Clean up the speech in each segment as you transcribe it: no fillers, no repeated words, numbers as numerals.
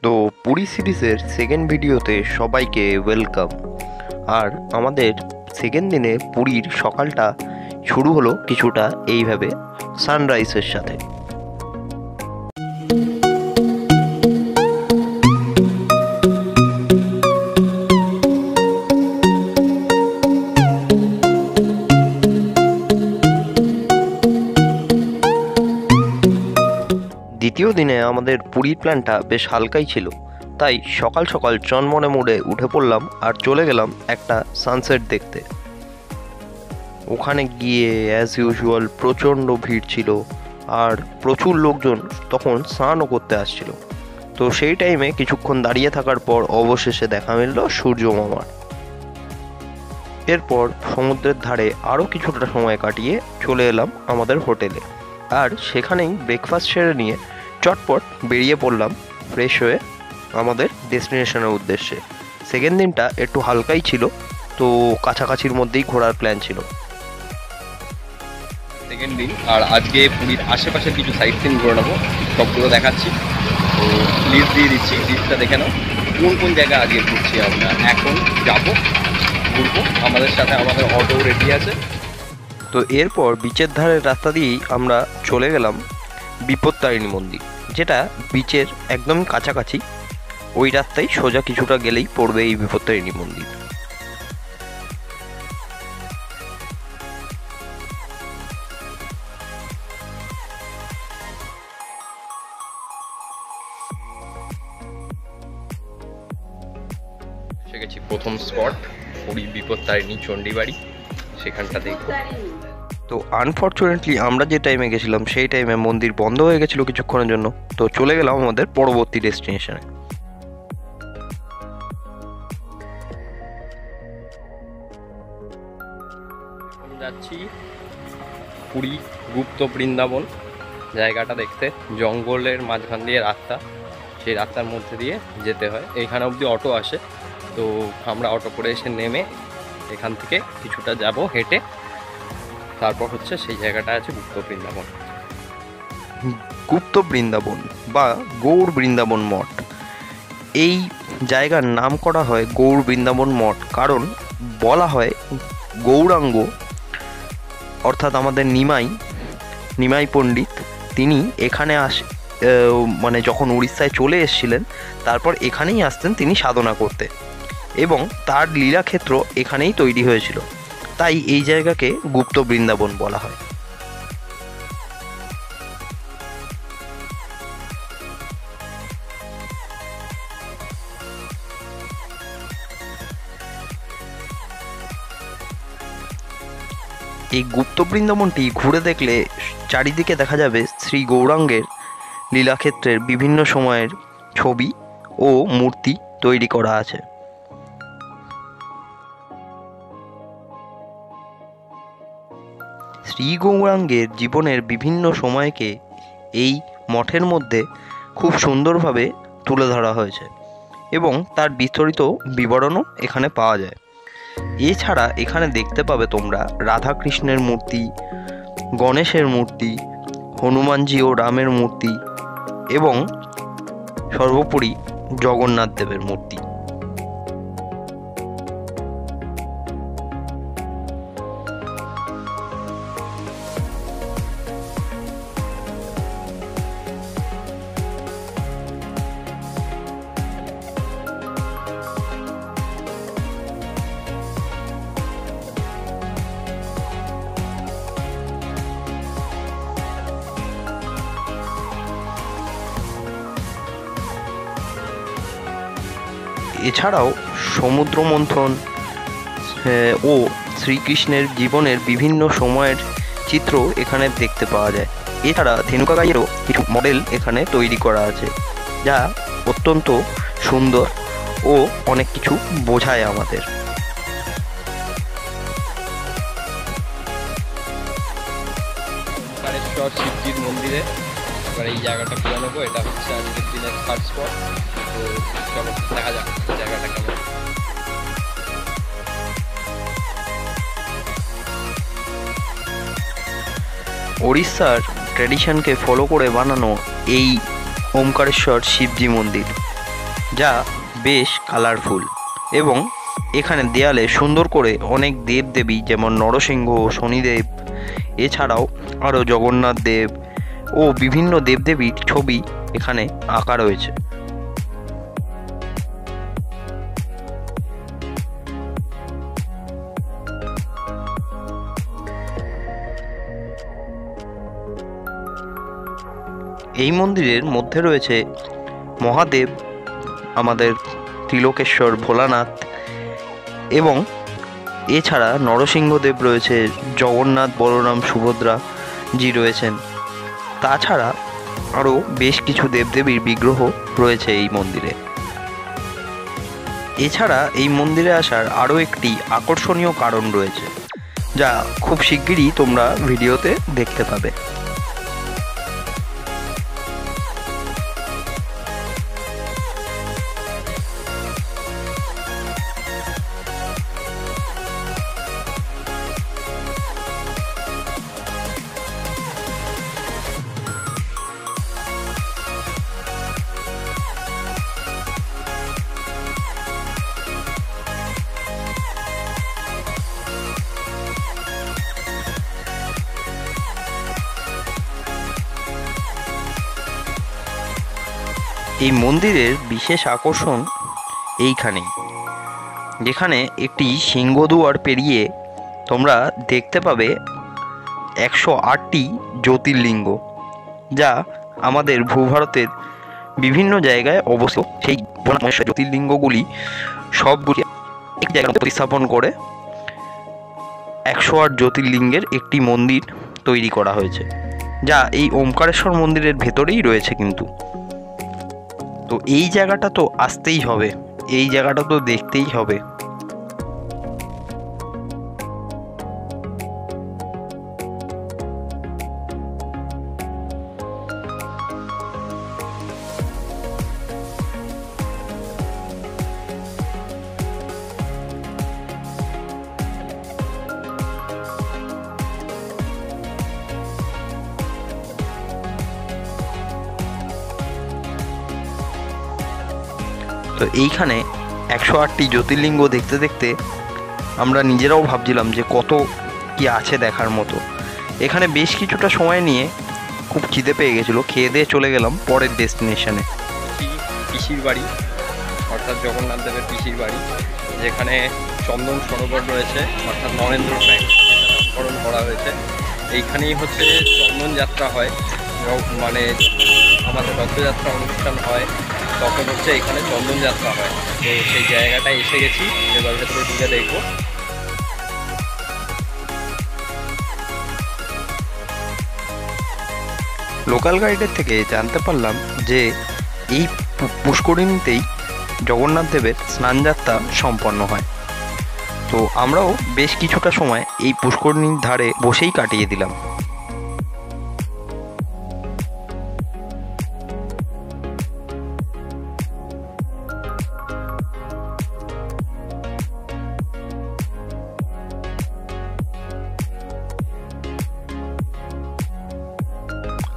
তো পুরী সিরিজের সেকেন্ড ভিডিওতে সবাইকে ওয়েলকাম। আর আমাদের সেকেন্ড দিনে পুরীর সকালটা শুরু হলো কিছুটা এইভাবে সানরাইজের সাথে। দ্বিতীয় দিনে আমাদের পুরীর প্ল্যানটা বেশ হালকাই ছিল, তাই সকাল সকাল চনমনে মোড়ে উঠে পড়লাম আর চলে গেলাম একটা সানসেট দেখতে। ওখানে গিয়ে অ্যাজ ইউজুয়াল প্রচণ্ড ভিড় ছিল আর প্রচুর লোকজন তখন স্নানও করতে আসছিল। তো সেই টাইমে কিছুক্ষণ দাঁড়িয়ে থাকার পর অবশেষে দেখা মিলল সূর্য মামার। এরপর সমুদ্রের ধারে আরও কিছুটা সময় কাটিয়ে চলে এলাম আমাদের হোটেলে, আর সেখানেই ব্রেকফাস্ট সেরে নিয়ে চটপট বেরিয়ে পড়লাম ফ্রেশ হয়ে আমাদের ডেস্টিনেশনের উদ্দেশ্যে। সেকেন্ড দিনটা একটু হালকাই ছিল, তো কাছাকাছির মধ্যেই ঘোরার প্ল্যান ছিল। সেকেন্ড দিন, আর আজকে পুরীর আশেপাশে কিছু সাইট সিন ঘুরে নেবো, সবগুলো দেখাচ্ছি। তো লিস্ট দিয়ে দিচ্ছি, লিস্টটা দেখে নাও কোন কোন জায়গায় আজকে ঘুরছি। আমরা এখন যাবো, ঘুরবো, আমাদের সাথে আমাদের অটো রেডি আছে। তো এরপর বিচের ধারের রাস্তা দিয়েই আমরা চলে গেলাম বিপত্তারিণী মন্দির, যেটা বিচের একদম কাছাকাছি। ওই রাস্তায় সোজা কিছুটা গেলেই পড়বে এই বিপত্তারিণী মন্দির। এসে গেছি প্রথম স্পট, পুরী বিপত্তারিণী চণ্ডীবাড়ি, সেখানটা দেখবো। তো আনফর্চুনেটলি আমরা যে টাইমে গেছিলাম সেই টাইমে মন্দির বন্ধ হয়ে গেছিলো কিছুক্ষণের জন্য, তো চলে গেলাম আমাদের পরবর্তী ডেস্টিনেশনে। যাচ্ছি পুরী গুপ্ত বৃন্দাবন জায়গাটা দেখতে। জঙ্গলের মাঝখান দিয়ে রাস্তা, সেই রাস্তার মধ্যে দিয়ে যেতে হয়। এইখানে অবধি অটো আসে, তো আমরা অটো করে এসে নেমে এখান থেকে কিছুটা যাব হেঁটে, তারপর হচ্ছে সেই জায়গাটা আছে গুপ্ত বৃন্দাবন। গুপ্ত বৃন্দাবন বা গৌড় বৃন্দাবন মঠ, এই জায়গার নাম করা হয় গৌড় বৃন্দাবন মঠ, কারণ বলা হয় গৌরাঙ্গ অর্থাৎ আমাদের নিমাই পণ্ডিত, তিনি এখানে মানে যখন উড়িষ্যায় চলে এসেছিলেন, তারপর এখানেই আসতেন তিনি সাধনা করতে, এবং তার লীলাক্ষেত্র এখানেই তৈরি হয়েছিল, তাই এই জায়গাকে গুপ্ত বৃন্দাবন বলা হয়। এই গুপ্ত বৃন্দাবনটি ঘুরে দেখলে চারিদিকে দেখা যাবে শ্রী গৌরাঙ্গের লীলাক্ষেত্রের বিভিন্ন সময়ের ছবি ও মূর্তি তৈরি করা আছে। শ্রী গৌরাঙ্গের জীবনের বিভিন্ন সময়কে এই মঠের মধ্যে খুব সুন্দরভাবে তুলে ধরা হয়েছে, এবং তার বিস্তারিত বিবরণও এখানে পাওয়া যায়। এছাড়া এখানে দেখতে পাবে তোমরা রাধাকৃষ্ণের মূর্তি, গণেশের মূর্তি, হনুমানজি ও রামের মূর্তি, এবং সর্বোপরি জগন্নাথ দেবের মূর্তি। এছাড়াও সমুদ্র মন্থন ও শ্রীকৃষ্ণের জীবনের বিভিন্ন সময়ের চিত্র এখানে দেখতে পাওয়া যায়। এছাড়া ধেনুকা গাইয়েরও কিছু মডেল এখানে তৈরি করা আছে, যা অত্যন্ত সুন্দর ও অনেক কিছু বোঝায় আমাদের। ওমকারেশ্বর শিবজির মন্দিরে এবার এই জায়গাটা ঘুরে নেবো। এটা হচ্ছে আজকের দিনের থার্ড স্পট। তো চলো দেখা যাক জায়গাটা কেমন। ওড়িশার ট্র্যাডিশনকে ফলো করে বানানো এই ওমকারেশ্বর শিবজি মন্দির, যা বেশ কালারফুল, এবং এখানে দেয়ালে সুন্দর করে অনেক দেবদেবী যেমন নরসিংহ, শনিদেব, এছাড়াও আরও জগন্নাথ দেব ও বিভিন্ন দেবদেবীর ছবি এখানে আঁকা রয়েছে। এই মন্দিরের মধ্যে রয়েছে মহাদেব, আমাদের ত্রিলোকেশ্বর ভোলানাথ, এবং এছাড়া নরসিংহদেব রয়েছে, জগন্নাথ, বলরাম, সুভদ্রা জি রয়েছেন। তাছাড়া আরও বেশ কিছু দেবদেবীর বিগ্রহ রয়েছে এই মন্দিরে। এছাড়া এই মন্দিরে আসার আরও একটি আকর্ষণীয় কারণ রয়েছে, যা খুব শিগগিরই তোমরা ভিডিওতে দেখতে পাবে। এই মন্দিরের বিশেষ আকর্ষণ এইখানেই, যেখানে একটি সিংহদুয়ার পেরিয়ে তোমরা দেখতে পাবে 108টি জ্যোতির্লিঙ্গ, যা আমাদের ভূভারতের বিভিন্ন জায়গায় অবস্থিত। সেই জ্যোতির্লিঙ্গগুলি সবগুলি এক জায়গায় প্রতিস্থাপন করে 108 জ্যোতির্লিঙ্গের একটি মন্দির তৈরি করা হয়েছে, যা এই ওমকারেশ্বর মন্দিরের ভেতরেই রয়েছে। কিন্তু তো এই জায়গাটা তো আসতেই হবে, এই জায়গাটা তো দেখতেই হবে। তো এইখানে 108টি জ্যোতির্লিঙ্গ দেখতে দেখতে আমরা নিজেরাও ভাবছিলাম যে কত কি আছে দেখার মতো। এখানে বেশ কিছুটা সময় নিয়ে খুব খিদে পেয়ে গেছিলো, খেয়ে দিয়ে চলে গেলাম পরের ডেস্টিনেশনে। পিসির বাড়ি, অর্থাৎ জগন্নাথ দেবের পিসির বাড়ি, যেখানে চন্দন সরোবর রয়েছে, অর্থাৎ নরেন্দ্র ট্যাঙ্ক নামকরণ করা হয়েছে। এইখানেই হচ্ছে চন্দন যাত্রা হয়, মানে আমাদের রথযাত্রা অনুষ্ঠান হয়, তখন হচ্ছে এখানে চন্দন যাত্রা হয়। তো সেই জায়গাটায় এসে গেছি, এবার ভেতরে ঢুকে দেখবো। লোকাল গাইডের থেকে জানতে পারলাম যে এই পুষ্করিণীতেই জগন্নাথ দেবের স্নানযাত্রা সম্পন্ন হয়। তো আমরাও বেশ কিছুটা সময় এই পুষ্করিণীর ধারে বসেই কাটিয়ে দিলাম।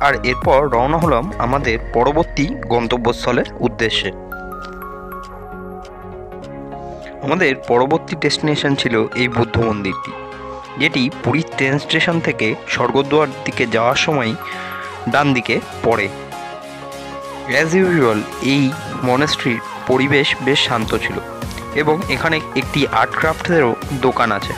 আর এরপর রওনা হলাম আমাদের পরবর্তী গন্তব্যস্থলের উদ্দেশ্যে। আমাদের পরবর্তী ডেস্টিনেশন ছিল এই বুদ্ধ মন্দিরটি, যেটি পুরী ট্রেন স্টেশন থেকে স্বর্গদ্বার দিকে যাওয়ার সময় ডান দিকে পড়ে। অ্যাজ ইউজুয়াল এই মনেস্ট্রির পরিবেশ বেশ শান্ত ছিল, এবং এখানে একটি আর্ট ক্রাফটেরও দোকান আছে।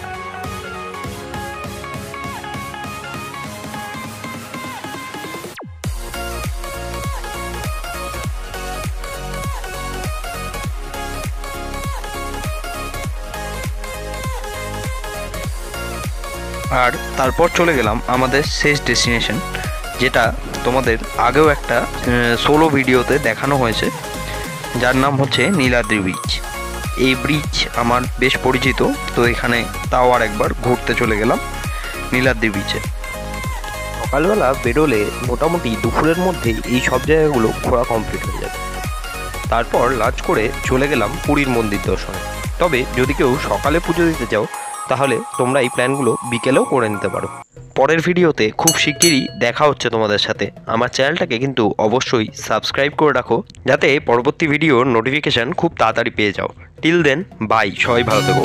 আর তারপর চলে গেলাম আমাদের শেষ ডেস্টিনেশন, যেটা তোমাদের আগেও একটা সোলো ভিডিওতে দেখানো হয়েছে, যার নাম হচ্ছে নীলাদ্রি ব্রিজ। এই ব্রিজ আমার বেশ পরিচিত, তো এখানে তাও আর একবার ঘুরতে চলে গেলাম নীলাদ্রি ব্রিজে। সকালবেলা বেরোলে মোটামুটি দুপুরের মধ্যেই এই সব জায়গাগুলো ঘোরা কমপ্লিট হয়ে যাবে। তারপর লাঞ্চ করে চলে গেলাম পুরীর মন্দির দর্শনে। তবে যদি কেউ সকালে পুজো দিতে চাও, তাহলে তোমরা এই প্ল্যানগুলো বিকেলেও করে নিতে পারো। পরের ভিডিওতে খুব শিগগিরই দেখা হচ্ছে তোমাদের সাথে। আমার চ্যানেলটাকে কিন্তু অবশ্যই সাবস্ক্রাইব করে রাখো, যাতে পরবর্তী ভিডিওর নোটিফিকেশান খুব তাড়াতাড়ি পেয়ে যাও। টিল দেন, বাই, সবাই ভালো থেকো।